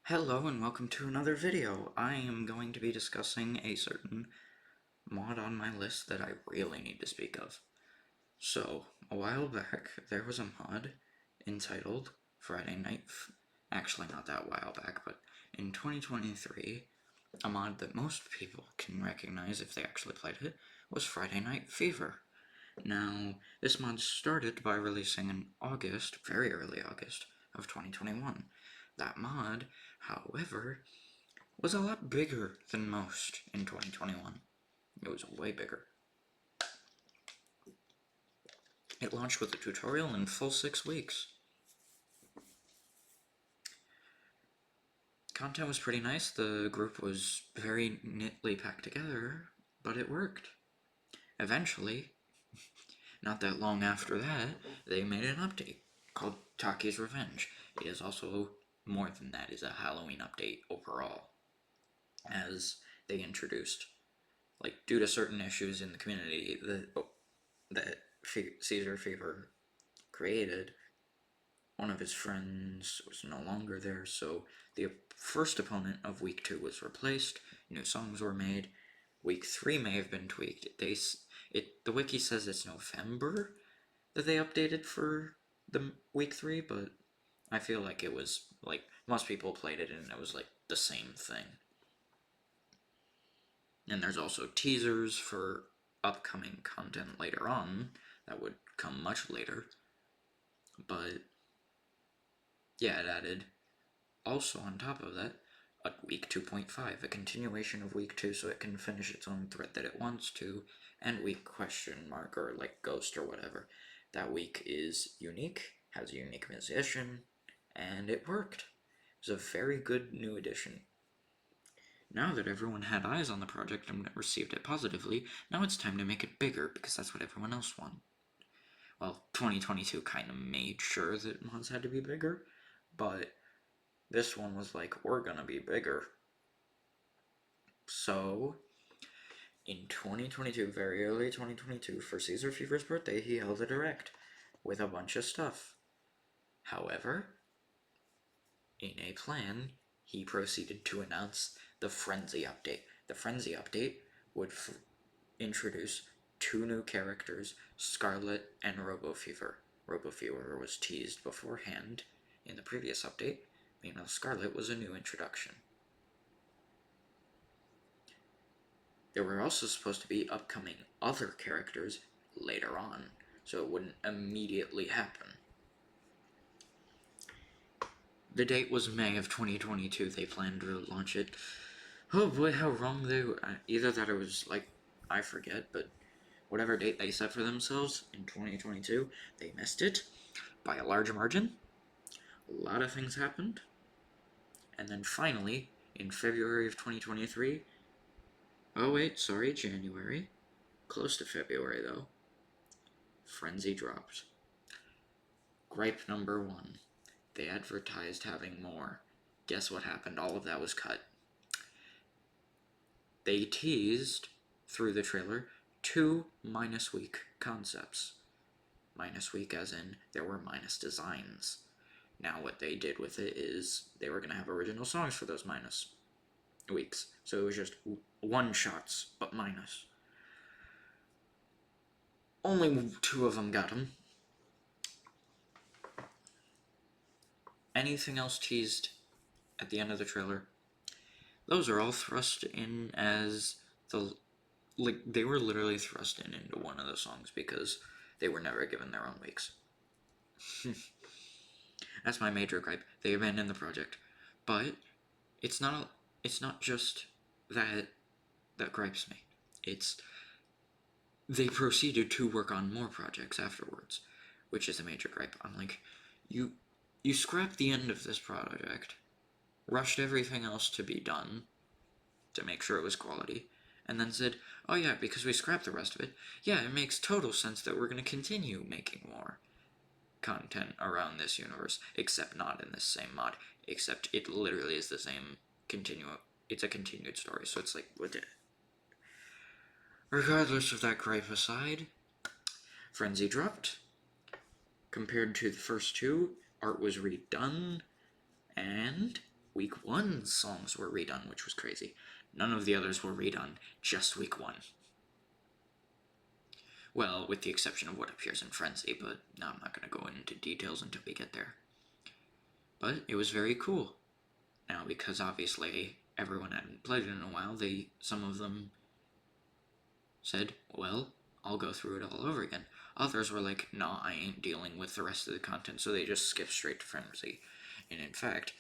Hello and welcome to another video. I am going to be discussing a certain mod on my list that I really need to speak of. So, a while back, there was a mod entitled Friday Night actually not that while back, but in 2023, a mod that most people can recognize if they actually played it was Friday Night Fever. Now, this mod started by releasing in August, very early August, of 2021. That mod, however, was a lot bigger than most in 2021. It was way bigger. It launched with a tutorial in full 6 weeks. Content was pretty nice, the group was very neatly packed together, but it worked. Eventually, not that long after that, they made an update called Taki's Revenge. It is also more than that, is a Halloween update overall, as they introduced, like, due to certain issues in the community that Caesar Fever created, one of his friends was no longer there, so the first opponent of Week 2 was replaced, new songs were made. Week 3 may have been tweaked. The wiki says it's November that they updated for the Week 3, but I feel like it was, like, most people played it and it was, like, the same thing. And there's also teasers for upcoming content later on that would come much later. But yeah, it added, also on top of that, a Week 2.5, a continuation of Week 2 so it can finish its own thread that it wants to, and Week question mark or like Ghost or whatever. That week is unique, has a unique musician, and it worked. It was a very good new addition. Now that everyone had eyes on the project and received it positively, now it's time to make it bigger, because that's what everyone else wanted. Well, 2022 kind of made sure that mods had to be bigger, but this one was like, we're gonna be bigger. So, in 2022, very early 2022, for Caesar Fever's birthday, he held a direct with a bunch of stuff. However, in a plan, he proceeded to announce the Frenzy update. The Frenzy update would introduce 2 new characters, Scarlet and RoboFever. RoboFever was teased beforehand in the previous update, meanwhile Scarlet was a new introduction. There were also supposed to be upcoming other characters later on, so it wouldn't immediately happen. The date was May of 2022, they planned to launch it. Oh boy, how wrong they were. Either that or it was, like, I forget, but whatever date they set for themselves in 2022, they missed it by a large margin. A lot of things happened. And then finally, in February of 2023, January, close to February though, Frenzy dropped. Gripe number 1. They advertised having more. Guess what happened? All of that was cut. They teased, through the trailer, 2 minus week concepts. Minus week as in, there were minus designs. Now what they did with it is, they were going to have original songs for those minus weeks. So it was just one-shots, but minus. Only 2 of them got them. Anything else teased at the end of the trailer, those are all thrust in as they were literally thrust in into one of the songs because they were never given their own weeks. That's my major gripe. They abandoned the project. But it's not just that gripes me. It's they proceeded to work on more projects afterwards, which is a major gripe. I'm like, you scrapped the end of this project, rushed everything else to be done to make sure it was quality, and then said, oh yeah, because we scrapped the rest of it, yeah, it makes total sense that we're going to continue making more content around this universe, except not in this same mod, except it literally is the same it's a continued story, so it's like, what? Regardless of that gripe aside, Frenzy dropped. Compared to the first 2, art was redone, and week 1's songs were redone, which was crazy. None of the others were redone, just week 1. Well, with the exception of what appears in Frenzy, but I'm not going to go into details until we get there. But it was very cool. Now, because obviously everyone hadn't played it in a while, some of them said, well, I'll go through it all over again. Others were like, no, I ain't dealing with the rest of the content, so they just skipped straight to Frenzy. And in fact,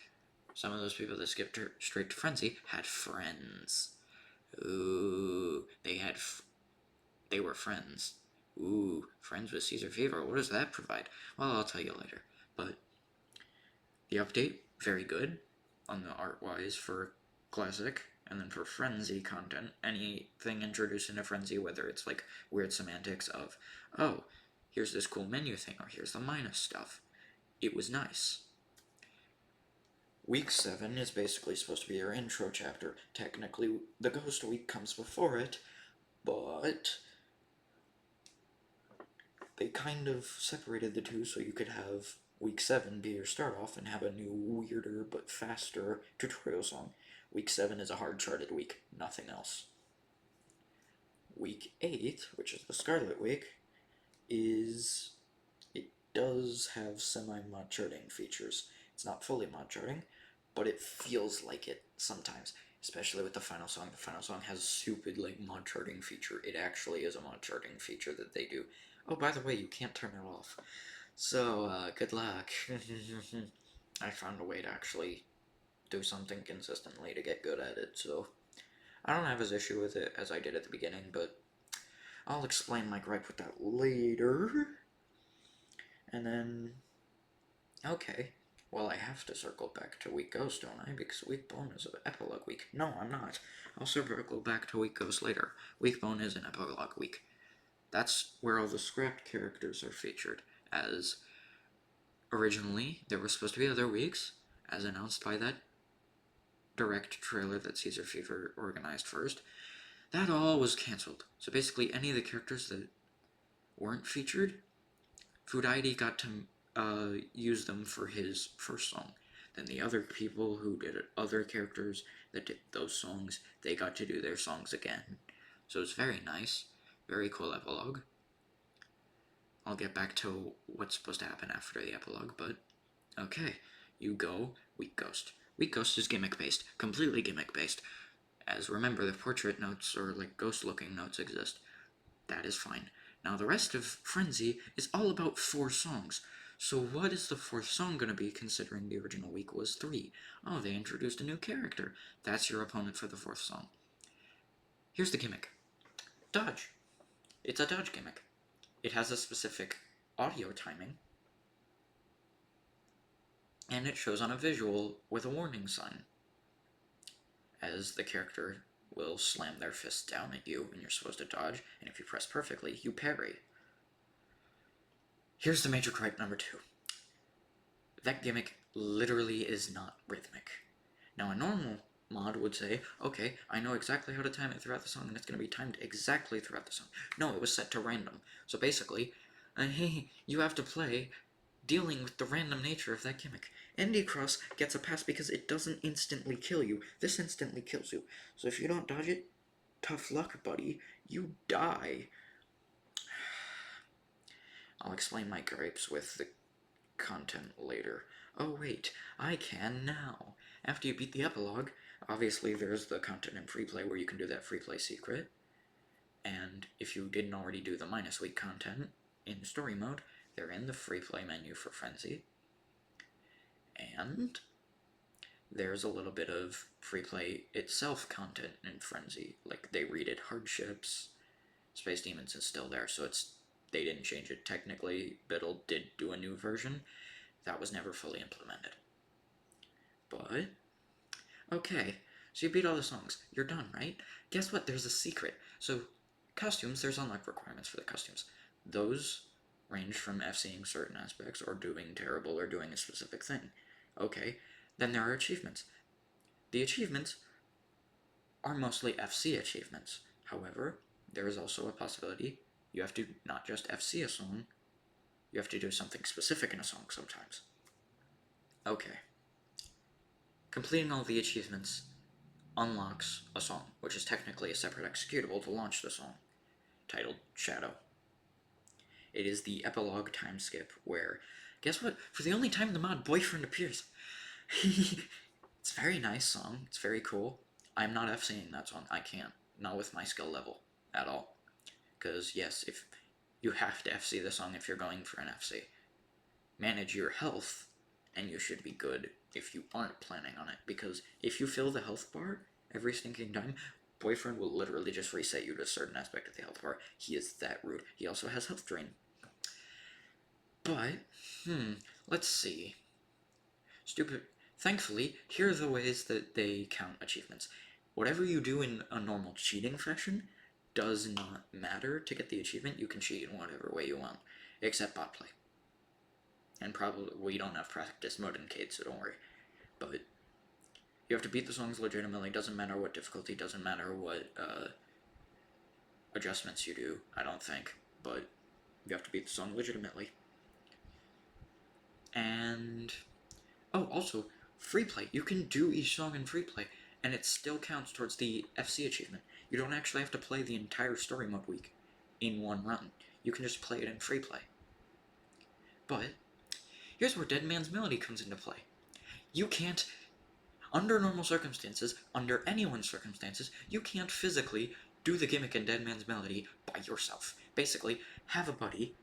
some of those people that skipped straight to Frenzy had friends. Ooh, they were friends. Ooh, friends with Caesar Fever, what does that provide? Well, I'll tell you later. But the update, very good on the art-wise for Classic. And then for Frenzy content, anything introduced into Frenzy, whether it's like weird semantics of, oh, here's this cool menu thing, or here's the minus stuff, it was nice. Week 7 is basically supposed to be your intro chapter. Technically, the Ghost Week comes before it, but they kind of separated the two so you could have Week 7 be your start off and have a new, weirder but faster tutorial song. Week 7 is a hard-charted week, nothing else. Week 8, which is the Scarlet Week, it does have semi-mod charting features. It's not fully mod charting, but it feels like it sometimes, especially with the final song. The final song has a stupid, like, mod charting feature. It actually is a mod charting feature that they do. Oh, by the way, you can't turn it off. So, good luck. I found a way to actually do something consistently to get good at it, so I don't have as issue with it as I did at the beginning, but I'll explain my gripe with that later. And then, okay, well, I have to circle back to Week Ghost, don't I? Because Week Bone is an epilogue week. No, I'm not. I'll circle back to Week Ghost later. Week Bone is an epilogue week. That's where all the scrapped characters are featured, as originally there were supposed to be other weeks, as announced by that direct trailer that Caesar Fever organized first. That all was cancelled. So basically any of the characters that weren't featured, Fudaidi got to use them for his first song. Then the other people who did other characters that did those songs, they got to do their songs again. So it's very nice. Very cool epilogue. I'll get back to what's supposed to happen after the epilogue, but okay. You go, Week Ghost. Week Ghost is gimmick-based. Completely gimmick-based. As remember, the portrait notes or like ghost-looking notes exist. That is fine. Now the rest of Frenzy is all about 4 songs. So what is the 4th song going to be, considering the original week was 3? Oh, they introduced a new character. That's your opponent for the 4th song. Here's the gimmick. Dodge. It's a dodge gimmick. It has a specific audio timing, and it shows on a visual with a warning sign, as the character will slam their fist down at you, and you're supposed to dodge, and if you press perfectly, you parry. Here's the major gripe number 2. That gimmick literally is not rhythmic. Now, a normal mod would say, okay, I know exactly how to time it throughout the song, and it's going to be timed exactly throughout the song. No, it was set to random. So basically, you have to play dealing with the random nature of that gimmick. Andy Cross gets a pass because it doesn't instantly kill you. This instantly kills you. So if you don't dodge it, tough luck, buddy. You die. I'll explain my gripes with the content later. Oh wait, I can now. After you beat the epilogue, obviously there's the content in free play where you can do that free play secret. And if you didn't already do the minus week content in story mode, they're in the free play menu for Frenzy. And there's a little bit of free play itself content in Frenzy. Like, they redid Hardships. Space Demons is still there, so they didn't change it. Technically, Biddle did do a new version. That was never fully implemented. But, okay, so you beat all the songs. You're done, right? Guess what? There's a secret. So, costumes, there's unlock requirements for the costumes. Those range from FCing certain aspects, or doing terrible, or doing a specific thing. Okay, then there are achievements. The achievements are mostly FC achievements. However, there is also a possibility you have to not just FC a song, you have to do something specific in a song sometimes. Okay. Completing all the achievements unlocks a song, which is technically a separate executable to launch the song, titled Shadow. It is the epilogue time skip where, guess what? For the only time in the mod, Boyfriend appears. It's a very nice song. It's very cool. I'm not FCing that song. I can't. Not with my skill level at all. Because, yes, if you have to FC the song if you're going for an FC. Manage your health, and you should be good if you aren't planning on it. Because if you fill the health bar every stinking time, Boyfriend will literally just reset you to a certain aspect of the health bar. He is that rude. He also has health drain. But, let's see. Thankfully, here are the ways that they count achievements. Whatever you do in a normal cheating fashion does not matter to get the achievement. You can cheat in whatever way you want, except bot play. And probably, we don't have practice mode in Cade, so don't worry. But you have to beat the songs legitimately. Doesn't matter what difficulty, doesn't matter what adjustments you do, I don't think. But you have to beat the song legitimately. And, oh, also, free play. You can do each song in free play, and it still counts towards the FC achievement. You don't actually have to play the entire story mode week in one run. You can just play it in free play. But here's where Dead Man's Melody comes into play. You can't, under normal circumstances, under anyone's circumstances, you can't physically do the gimmick in Dead Man's Melody by yourself. Basically, have a buddy,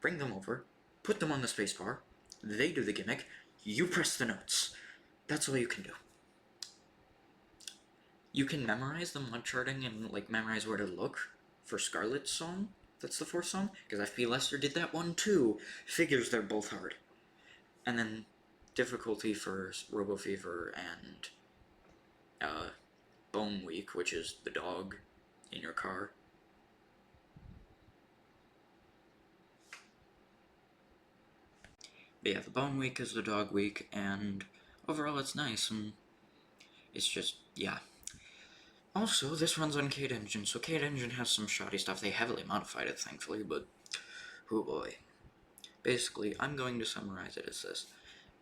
bring them over, put them on the spacebar, they do the gimmick, you press the notes. That's all you can do. You can memorize the mod charting and, like, memorize where to look for Scarlet's song. That's the 4th song, because FP Lester did that one too. Figures they're both hard. And then difficulty for RoboFever and Bone Week, which is the dog in your car. But yeah, the Bone Week is the dog week, and overall it's nice, and it's just, yeah. Also, this runs on Cade Engine, so Cade Engine has some shoddy stuff. They heavily modified it, thankfully, but oh boy. Basically, I'm going to summarize it as this.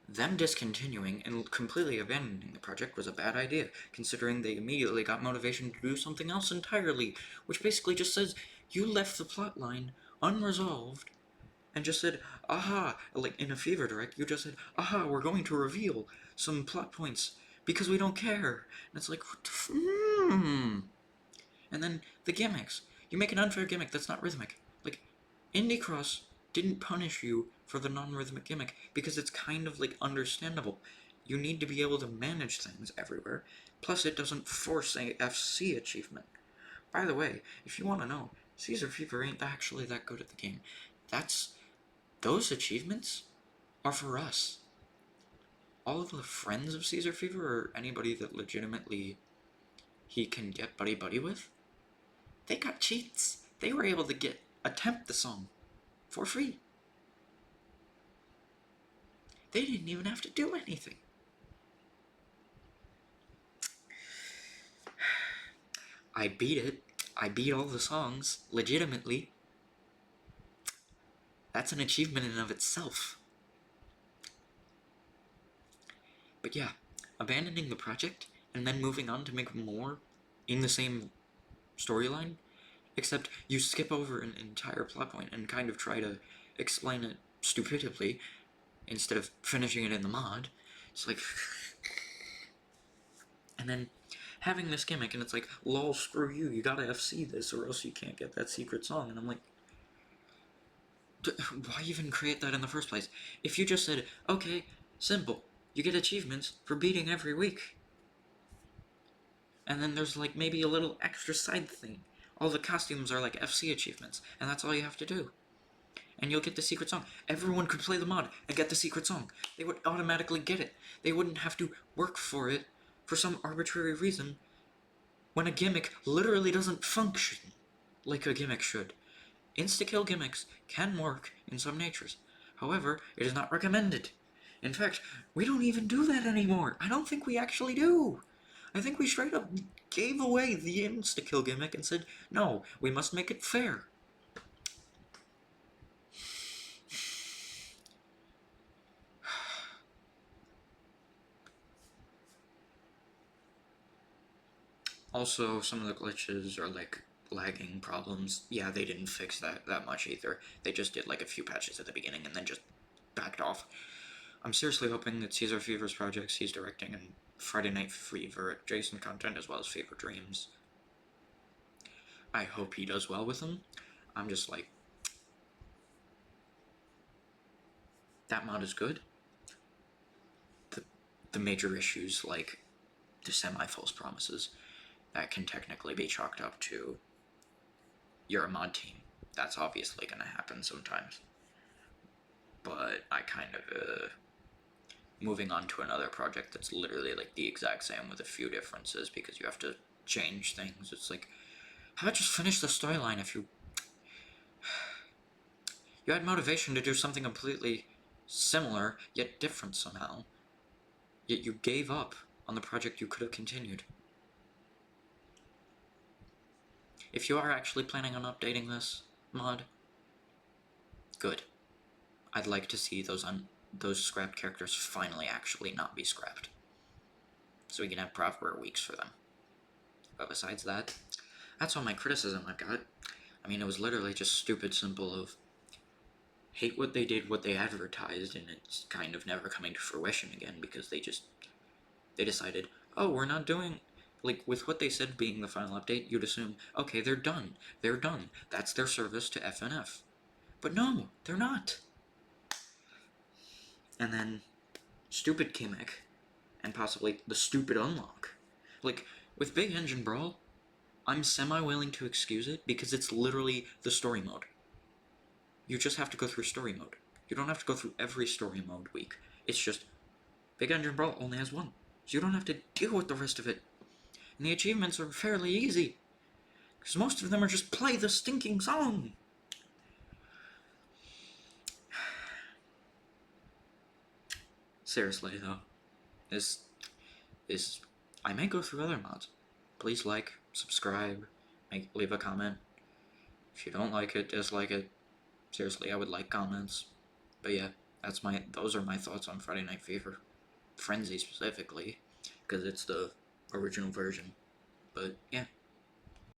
Them discontinuing and completely abandoning the project was a bad idea, considering they immediately got motivation to do something else entirely, which basically just says, you left the plotline unresolved, and just said, aha, like in a Fever Direct, you just said, aha, we're going to reveal some plot points, because we don't care. And it's like, what the And then the gimmicks. You make an unfair gimmick that's not rhythmic. Like, Indie Cross didn't punish you for the non-rhythmic gimmick, because it's kind of, like, understandable. You need to be able to manage things everywhere, plus it doesn't force a FC achievement. By the way, if you want to know, Caesar Fever ain't actually that good at the game. Those achievements are for us. All of the friends of Caesar Fever, or anybody that legitimately he can get buddy-buddy with, they got cheats. They were able to attempt the song for free. They didn't even have to do anything. I beat it. I beat all the songs, legitimately. That's an achievement in and of itself. But yeah, abandoning the project and then moving on to make more in the same storyline, except you skip over an entire plot point and kind of try to explain it stupidly instead of finishing it in the mod. It's like, and then having this gimmick, and it's like, lol, screw you, you gotta FC this or else you can't get that secret song. And I'm like, why even create that in the first place? If you just said, okay, simple, you get achievements for beating every week. And then there's, like, maybe a little extra side thing. All the costumes are, like, FC achievements, and that's all you have to do. And you'll get the secret song. Everyone could play the mod and get the secret song. They would automatically get it. They wouldn't have to work for it for some arbitrary reason when a gimmick literally doesn't function like a gimmick should. Insta-kill gimmicks can work in some natures. However, it is not recommended. In fact, we don't even do that anymore. I don't think we actually do. I think we straight up gave away the insta-kill gimmick and said, no, we must make it fair. Also, some of the glitches are like lagging problems. Yeah, they didn't fix that much either. They just did like a few patches at the beginning and then just backed off. I'm seriously hoping that Caesar Fever's projects he's directing and Friday Night Fever adjacent content as well as Fever Dreams, I hope he does well with them. I'm just like, that mod is good. The major issues, like the semi-false promises, that can technically be chalked up to you're a mod team. That's obviously going to happen sometimes. But I kind of, moving on to another project that's literally like the exact same with a few differences because you have to change things. It's like, how about just finish the storyline if you had motivation to do something completely similar yet different somehow, yet you gave up on the project you could have continued. If you are actually planning on updating this mod, good. I'd like to see those scrapped characters finally actually not be scrapped, so we can have proper weeks for them. But besides that, that's all my criticism I've got. I mean, it was literally just stupid simple of hate what they did, what they advertised, and it's kind of never coming to fruition again because they decided, oh, we're not doing, like, with what they said being the final update, you'd assume, okay, they're done, that's their service to FNF. But no, they're not. And then, stupid gimmick, and possibly the stupid unlock. Like, with Big Engine Brawl, I'm semi-willing to excuse it because it's literally the story mode. You just have to go through story mode. You don't have to go through every story mode week. It's just, Big Engine Brawl only has one, so you don't have to deal with the rest of it. And the achievements are fairly easy, because most of them are just play the stinking song. Seriously though, this I may go through other mods. Please like, subscribe, leave a comment. If you don't like it, dislike it. Seriously, I would like comments. But yeah, those are my thoughts on Friday Night Fever. Frenzy specifically, because it's the original version. But yeah.